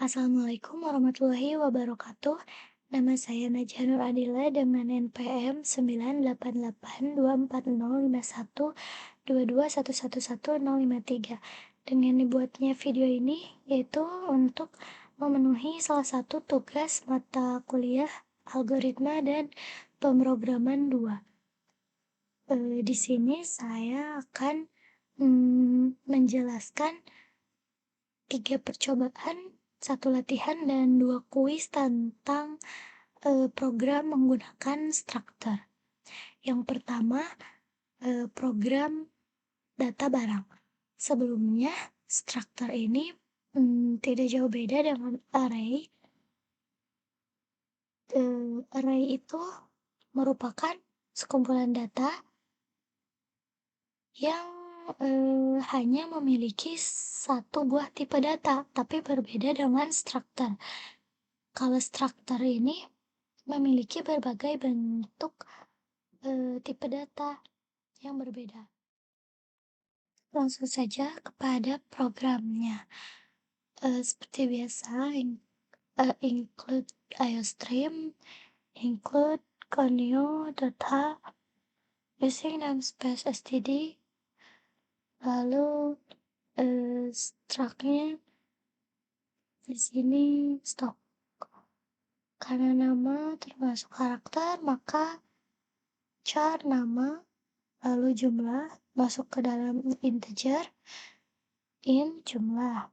Assalamualaikum warahmatullahi wabarakatuh. Nama saya Najah Nur Adila dengan NPM 988240122111053. Dengan dibuatnya video ini yaitu untuk memenuhi salah satu tugas mata kuliah algoritma dan pemrograman 2. Di sini saya akan menjelaskan 3 percobaan, 1 latihan, dan 2 kuis tentang program menggunakan struktur. Yang pertama, program data barang. Sebelumnya, struktur ini tidak jauh beda dengan array. Array itu merupakan sekumpulan data yang hanya memiliki satu buah tipe data, tapi berbeda dengan struktur. Kalau struktur ini memiliki berbagai bentuk tipe data yang berbeda. Langsung saja kepada programnya. Seperti biasa, include IOStream, include conio data using namespace std, lalu struct-nya di sini stock. Karena nama termasuk karakter, maka char nama, lalu jumlah masuk ke dalam integer, int jumlah.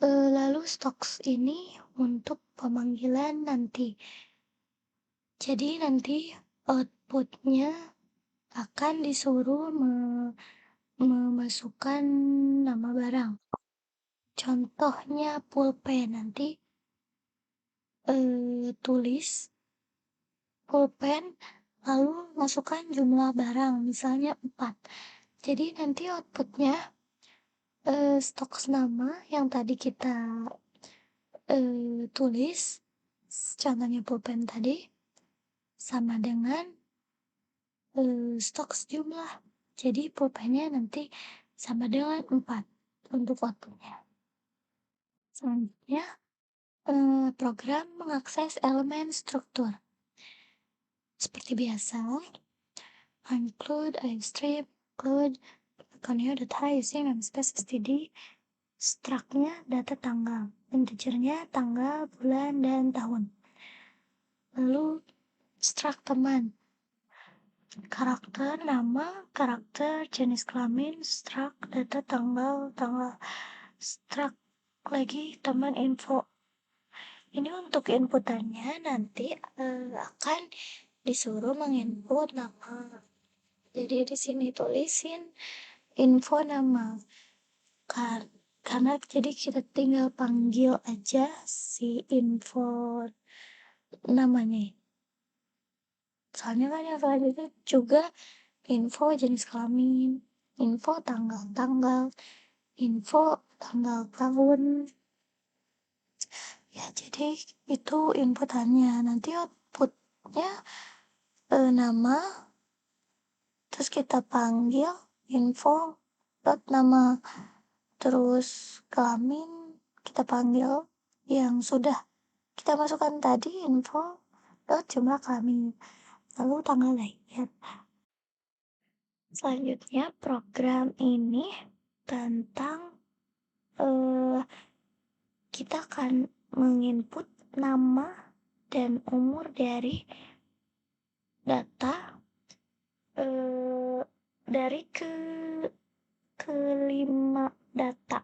Lalu stocks ini untuk pemanggilan nanti. Jadi nanti outputnya akan disuruh memasukkan nama barang. Contohnya pulpen, nanti tulis pulpen lalu masukkan jumlah barang, misalnya 4. Jadi nanti outputnya stok nama yang tadi kita tulis, contohnya pulpen tadi, sama dengan stok jumlah. Jadi pulpennya nanti sama dengan 4 untuk outputnya. Selanjutnya, program mengakses elemen struktur. Seperti biasa, include IOStream, include conio data using namespace std, struct-nya data tanggal, integernya tanggal, bulan, dan tahun. Lalu struct teman, karakter, nama, karakter, jenis kelamin, struct data tanggal, struct lagi teman info. Ini untuk inputannya nanti akan disuruh menginput nama. Jadi di sini tulisin info nama. Karena jadi kita tinggal panggil aja si info namanya. Soalnya kan yang selanjutnya juga info jenis kelamin, info tanggal, info tanggal tahun. Ya, jadi itu inputannya. Nanti outputnya nama, terus kita panggil info dot nama, terus kelamin kita panggil yang sudah kita masukkan tadi, info dot jumlah kelamin, lalu tanggal lahir. Selanjutnya program ini tentang kita akan menginput nama dan umur dari data dari kelima data,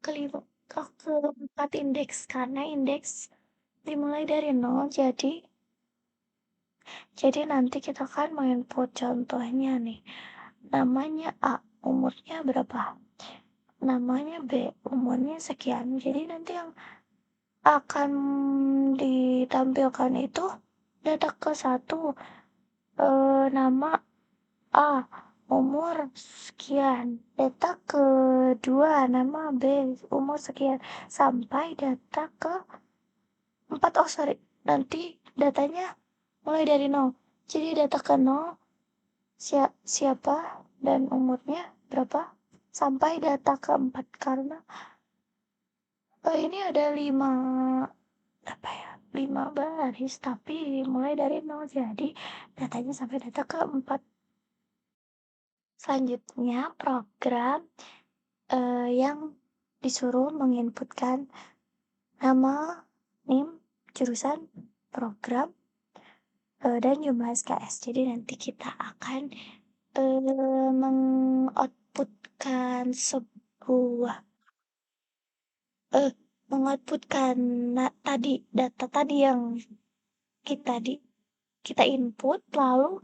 keempat indeks, karena indeks dimulai dari 0. Jadi nanti kita akan menginput contohnya nih, namanya A, umurnya berapa, namanya B, umurnya sekian. Jadi nanti yang akan ditampilkan itu data ke-1, nama A, umur sekian, data kedua nama B, umur sekian, sampai data ke-4. Nanti datanya mulai dari 0. Jadi data ke 0 siapa dan umurnya berapa, sampai data keempat karena ini ada 5 apa ya, 5 baris tapi mulai dari nol, jadi datanya sampai data keempat. Selanjutnya program yang disuruh menginputkan nama, NIM, jurusan, program, dan jumlah SKS. Jadi nanti kita akan mengoutputkan sebuah eh mengoutputkan tadi data tadi yang kita di kita input, lalu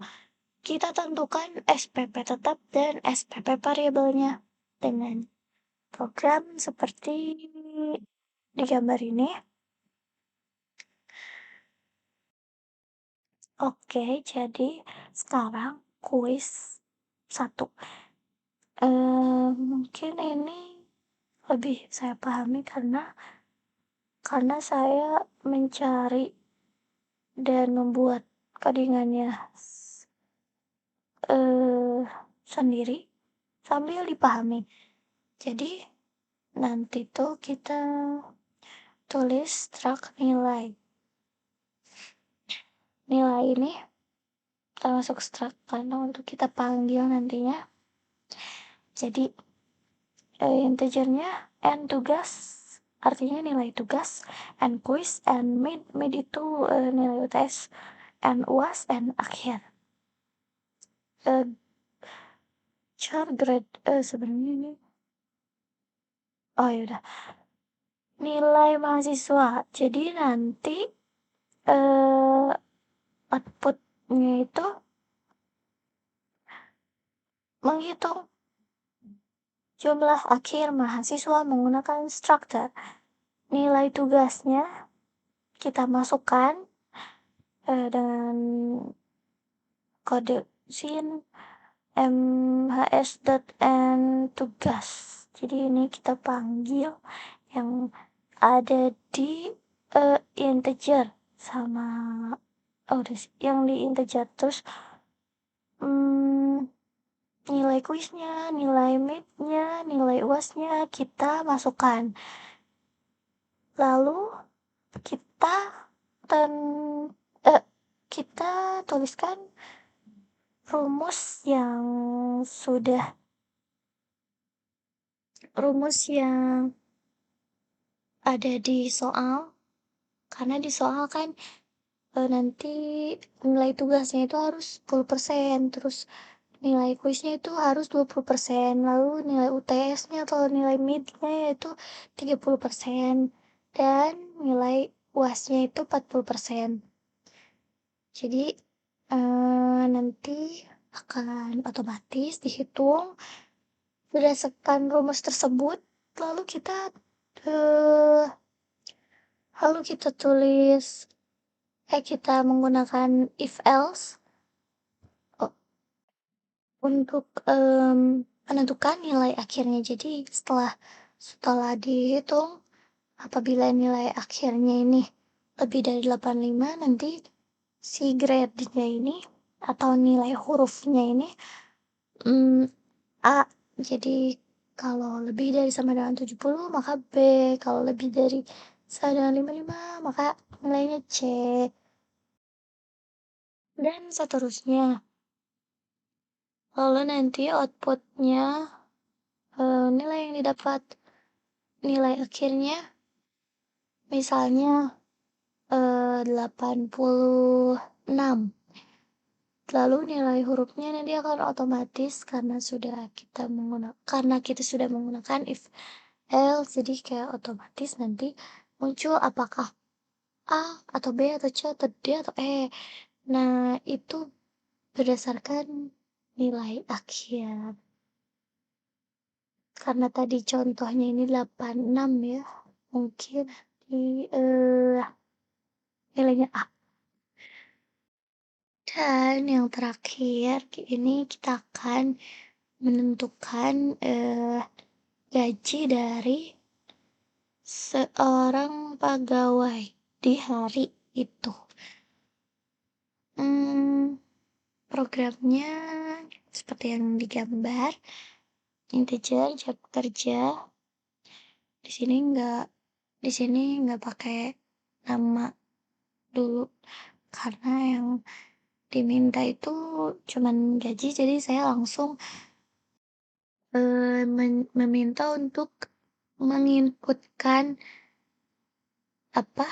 kita tentukan SPP tetap dan SPP variabelnya dengan program seperti di gambar ini. Oke, jadi sekarang kuis 1. Mungkin ini lebih saya pahami karena saya mencari dan membuat codingannya sendiri sambil dipahami. Jadi nanti tuh kita tulis struct nilai. Nilai ini termasuk struct karena untuk kita panggil nantinya. Jadi integernya n tugas, artinya nilai tugas, n quiz, n mid itu nilai UTS, n UAS, n akhir. Char grade sebenarnya ini oh yaudah, nilai mahasiswa. Jadi nanti outputnya itu menghitung jumlah akhir mahasiswa menggunakan structure. Nilai tugasnya kita masukkan dengan kode sin mhs.n tugas. Jadi ini kita panggil yang ada di integer sama udah sih yang di integer, terus nilai kuisnya, nilai midnya, nilai uasnya kita masukkan, lalu kita kita tuliskan rumus yang ada di soal, karena di soal kan nanti nilai tugasnya itu harus 10%, terus nilai kuisnya itu harus 20%, lalu nilai UTS-nya atau nilai mid-nya yaitu 30%, dan nilai UAS-nya itu 40%. Jadi nanti akan otomatis dihitung berdasarkan rumus tersebut, lalu kita tulis kita menggunakan if else untuk menentukan nilai akhirnya. Jadi setelah dihitung, apabila nilai akhirnya ini lebih dari 85, nanti si grade-nya ini atau nilai hurufnya ini A. Jadi kalau lebih dari sama dengan 70 maka B, kalau lebih dari sama dengan 55 maka nilainya C, dan seterusnya. Lalu nanti outputnya nilai yang didapat, nilai akhirnya misalnya 86, lalu nilai hurufnya nanti akan otomatis karena kita sudah menggunakan if else, jadi kayak otomatis nanti muncul apakah A atau B atau C atau D atau E. Nah itu berdasarkan nilai akhir. Karena tadi contohnya ini 86 ya, mungkin di nilainya A. Dan yang terakhir ini kita akan menentukan gaji dari seorang pegawai di hari itu. Programnya seperti yang digambar. integer jam kerja. Di sini di sini nggak pakai nama dulu, karena yang diminta itu cuman gaji, jadi saya langsung, meminta untuk menginputkan, apa,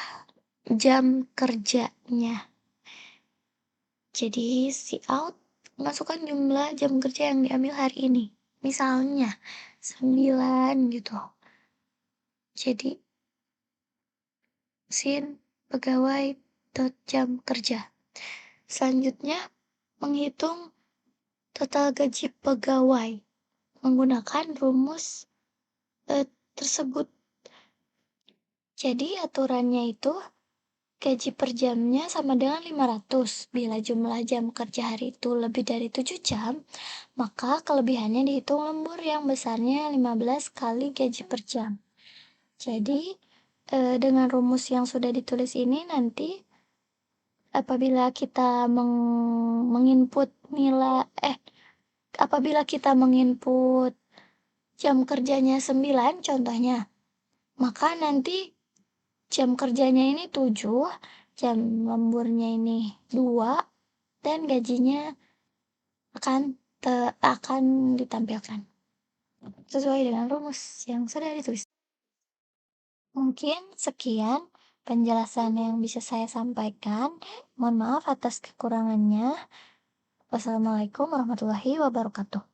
jam kerjanya. Jadi si out masukkan jumlah jam kerja yang diambil hari ini. Misalnya 9 gitu. Jadi sin pegawai dot jam kerja. Selanjutnya menghitung total gaji pegawai menggunakan rumus, tersebut. Jadi aturannya itu gaji per jamnya sama dengan 500. Bila jumlah jam kerja hari itu lebih dari 7 jam, maka kelebihannya dihitung lembur yang besarnya 15 kali gaji per jam. Jadi, dengan rumus yang sudah ditulis ini nanti apabila kita menginput nilai apabila kita menginput jam kerjanya 9 contohnya, maka nanti jam kerjanya ini 7, jam lemburnya ini 2, dan gajinya akan akan ditampilkan sesuai dengan rumus yang sudah ditulis. Mungkin sekian penjelasan yang bisa saya sampaikan. Mohon maaf atas kekurangannya. Wassalamualaikum warahmatullahi wabarakatuh.